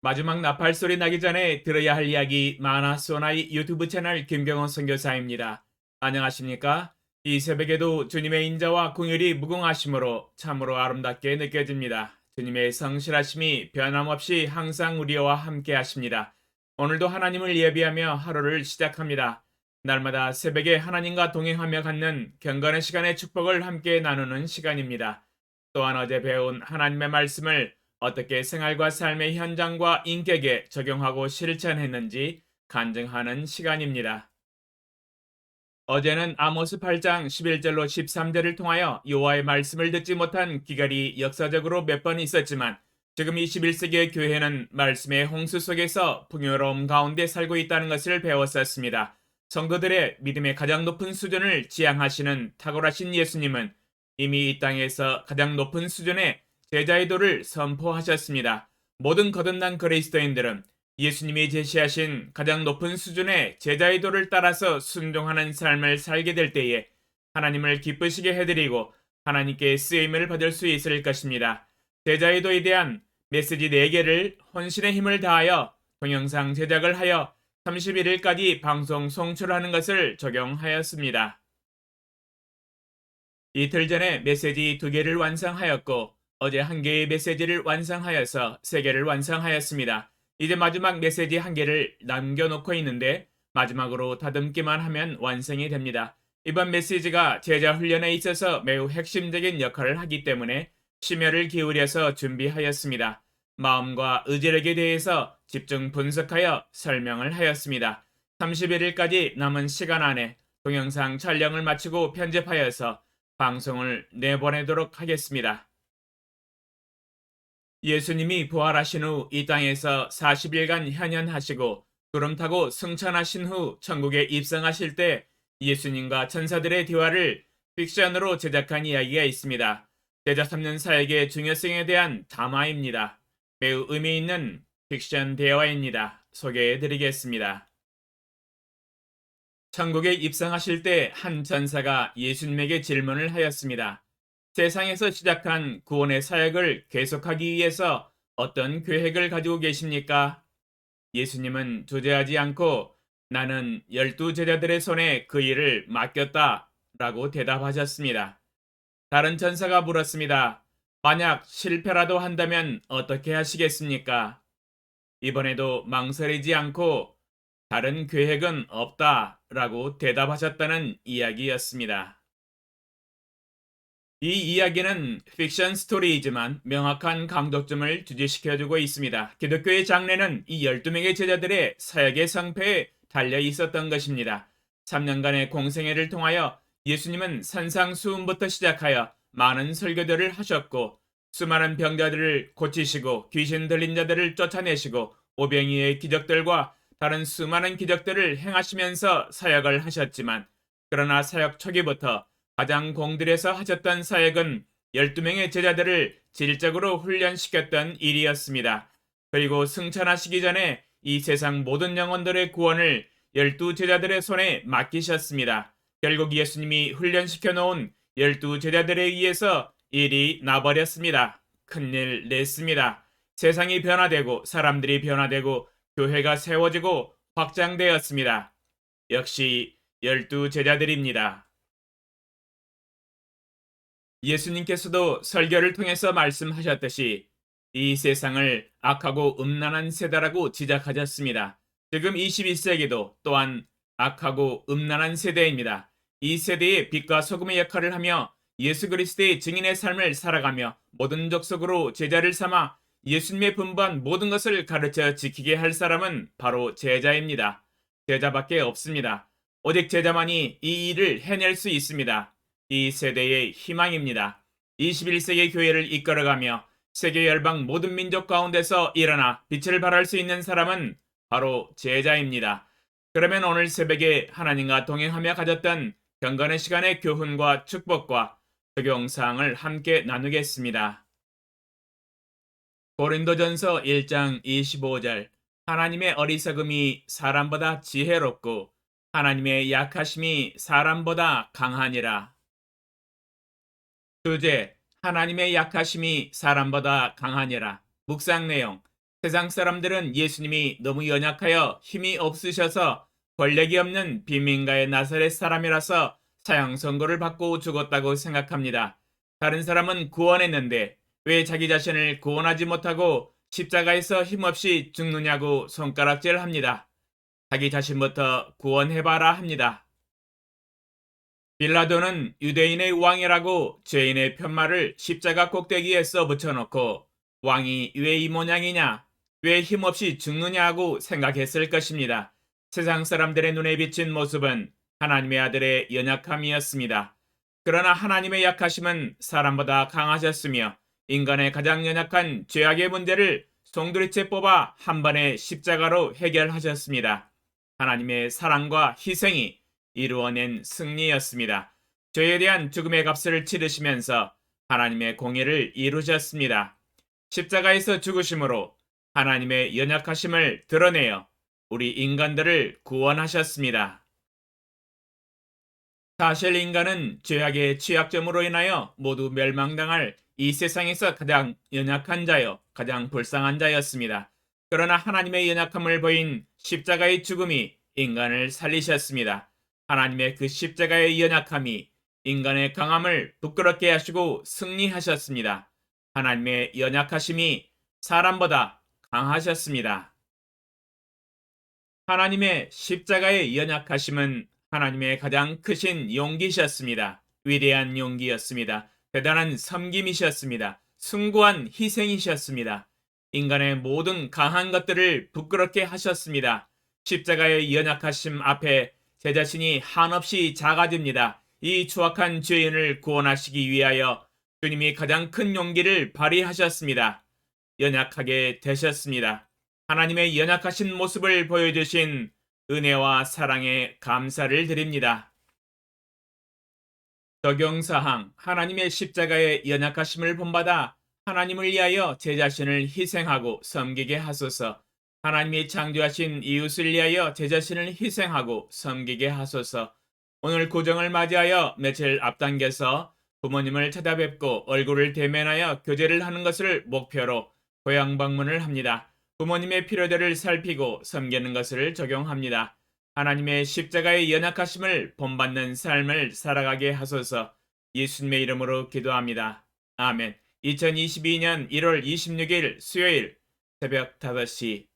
마지막 나팔 소리 나기 전에 들어야 할 이야기 마나소나이 유튜브 채널 김경원 선교사입니다. 안녕하십니까? 이 새벽에도 주님의 인자와 긍휼이 무궁하심으로 참으로 아름답게 느껴집니다. 주님의 성실하심이 변함없이 항상 우리와 함께 하십니다. 오늘도 하나님을 예비하며 하루를 시작합니다. 날마다 새벽에 하나님과 동행하며 갖는 경건의 시간의 축복을 함께 나누는 시간입니다. 또한 어제 배운 하나님의 말씀을 어떻게 생활과 삶의 현장과 인격에 적용하고 실천했는지 간증하는 시간입니다. 어제는 아모스 8장 11절로 13절을 통하여 여호와의 말씀을 듣지 못한 기갈이 역사적으로 몇 번 있었지만 지금 21세기의 교회는 말씀의 홍수 속에서 풍요로움 가운데 살고 있다는 것을 배웠었습니다. 성도들의 믿음의 가장 높은 수준을 지향하시는 탁월하신 예수님은 이미 이 땅에서 가장 높은 수준의 제자의 도를 선포하셨습니다. 모든 거듭난 그리스도인들은 예수님이 제시하신 가장 높은 수준의 제자의 도를 따라서 순종하는 삶을 살게 될 때에 하나님을 기쁘시게 해드리고 하나님께 쓰임을 받을 수 있을 것입니다. 제자의 도에 대한 메시지 4개를 혼신의 힘을 다하여 동영상 제작을 하여 31일까지 방송 송출하는 것을 적용하였습니다. 이틀 전에 메시지 2개를 완성하였고 어제 1개의 메시지를 완성하여서 3개를 완성하였습니다. 이제 마지막 메시지 1개를 남겨놓고 있는데 마지막으로 다듬기만 하면 완성이 됩니다. 이번 메시지가 제자 훈련에 있어서 매우 핵심적인 역할을 하기 때문에 심혈을 기울여서 준비하였습니다. 마음과 의지력에 대해서 집중 분석하여 설명을 하였습니다. 31일까지 남은 시간 안에 동영상 촬영을 마치고 편집하여서 방송을 내보내도록 하겠습니다. 예수님이 부활하신 후 이 땅에서 40일간 현현하시고 구름 타고 승천하신 후 천국에 입성하실 때 예수님과 천사들의 대화를 픽션으로 제작한 이야기가 있습니다. 제자 삼는 사역의 중요성에 대한 담화입니다. 매우 의미 있는 픽션 대화입니다. 소개해 드리겠습니다. 천국에 입성하실 때 한 천사가 예수님에게 질문을 하였습니다. 세상에서 시작한 구원의 사역을 계속하기 위해서 어떤 계획을 가지고 계십니까? 예수님은 주저하지 않고 나는 12제자들의 손에 그 일을 맡겼다 라고 대답하셨습니다. 다른 천사가 물었습니다. 만약 실패라도 한다면 어떻게 하시겠습니까? 이번에도 망설이지 않고 다른 계획은 없다 라고 대답하셨다는 이야기였습니다. 이 이야기는 픽션 스토리이지만 명확한 강조점을 주지시켜주고 있습니다. 기독교의 장래는 이 12명의 제자들의 사역의 성패에 달려 있었던 것입니다. 3년간의 공생애를 통하여 예수님은 산상수훈부터 시작하여 많은 설교들을 하셨고 수많은 병자들을 고치시고 귀신 들린 자들을 쫓아내시고 오병이의 기적들과 다른 수많은 기적들을 행하시면서 사역을 하셨지만 그러나 사역 초기부터 가장 공들여서 하셨던 사역은 12명의 제자들을 질적으로 훈련시켰던 일이었습니다. 그리고 승천하시기 전에 이 세상 모든 영혼들의 구원을 12제자들의 손에 맡기셨습니다. 결국 예수님이 훈련시켜 놓은 12제자들에 의해서 일이 나버렸습니다. 큰일 냈습니다. 세상이 변화되고 사람들이 변화되고 교회가 세워지고 확장되었습니다. 역시 12제자들입니다. 예수님께서도 설교를 통해서 말씀하셨듯이 이 세상을 악하고 음란한 세대라고 지적하셨습니다. 지금 21세기도 또한 악하고 음란한 세대입니다. 이 세대의 빛과 소금의 역할을 하며 예수 그리스도의 증인의 삶을 살아가며 모든 족속으로 제자를 삼아 예수님의 분부한 모든 것을 가르쳐 지키게 할 사람은 바로 제자입니다. 제자밖에 없습니다. 오직 제자만이 이 일을 해낼 수 있습니다. 이 세대의 희망입니다. 21세기 교회를 이끌어가며 세계 열방 모든 민족 가운데서 일어나 빛을 발할 수 있는 사람은 바로 제자입니다. 그러면 오늘 새벽에 하나님과 동행하며 가졌던 경건의 시간의 교훈과 축복과 적용사항을 함께 나누겠습니다. 고린도전서 1장 25절 하나님의 어리석음이 사람보다 지혜롭고 하나님의 약하심이 사람보다 강하니라. 주제 하나님의 약하심이 사람보다 강하니라. 묵상 내용 세상 사람들은 예수님이 너무 연약하여 힘이 없으셔서 권력이 없는 빈민가의 나사렛 사람이라서 사형 선고를 받고 죽었다고 생각합니다. 다른 사람은 구원했는데 왜 자기 자신을 구원하지 못하고 십자가에서 힘없이 죽느냐고 손가락질 합니다. 자기 자신부터 구원해봐라 합니다. 빌라도는 유대인의 왕이라고 죄인의 편말을 십자가 꼭대기에 써붙여놓고 왕이 왜 이 모양이냐, 왜 힘없이 죽느냐 하고 생각했을 것입니다. 세상 사람들의 눈에 비친 모습은 하나님의 아들의 연약함이었습니다. 그러나 하나님의 약하심은 사람보다 강하셨으며 인간의 가장 연약한 죄악의 문제를 송두리째 뽑아 한 번에 십자가로 해결하셨습니다. 하나님의 사랑과 희생이 이루어낸 승리였습니다. 죄에 대한 죽음의 값을 치르시면서 하나님의 공의를 이루셨습니다. 십자가에서 죽으심으로 하나님의 연약하심을 드러내어 우리 인간들을 구원하셨습니다. 사실 인간은 죄악의 취약점으로 인하여 모두 멸망당할 이 세상에서 가장 연약한 자요, 가장 불쌍한 자였습니다. 그러나 하나님의 연약함을 보인 십자가의 죽음이 인간을 살리셨습니다. 하나님의 그 십자가의 연약함이 인간의 강함을 부끄럽게 하시고 승리하셨습니다. 하나님의 연약하심이 사람보다 강하셨습니다. 하나님의 십자가의 연약하심은 하나님의 가장 크신 용기셨습니다. 위대한 용기였습니다. 대단한 섬김이셨습니다. 숭고한 희생이셨습니다. 인간의 모든 강한 것들을 부끄럽게 하셨습니다. 십자가의 연약하심 앞에 제 자신이 한없이 작아집니다. 이 추악한 죄인을 구원하시기 위하여 주님이 가장 큰 용기를 발휘하셨습니다. 연약하게 되셨습니다. 하나님의 연약하신 모습을 보여주신 은혜와 사랑에 감사를 드립니다. 적용사항, 하나님의 십자가의 연약하심을 본받아 하나님을 위하여 제 자신을 희생하고 섬기게 하소서. 하나님이 창조하신 이웃을 위하여 제 자신을 희생하고 섬기게 하소서. 오늘 구정을 맞이하여 며칠 앞당겨서 부모님을 찾아뵙고 얼굴을 대면하여 교제를 하는 것을 목표로 고향 방문을 합니다. 부모님의 필요들을 살피고 섬기는 것을 적용합니다. 하나님의 십자가의 연약하심을 본받는 삶을 살아가게 하소서. 예수님의 이름으로 기도합니다. 아멘. 2022년 1월 26일 수요일 새벽 5시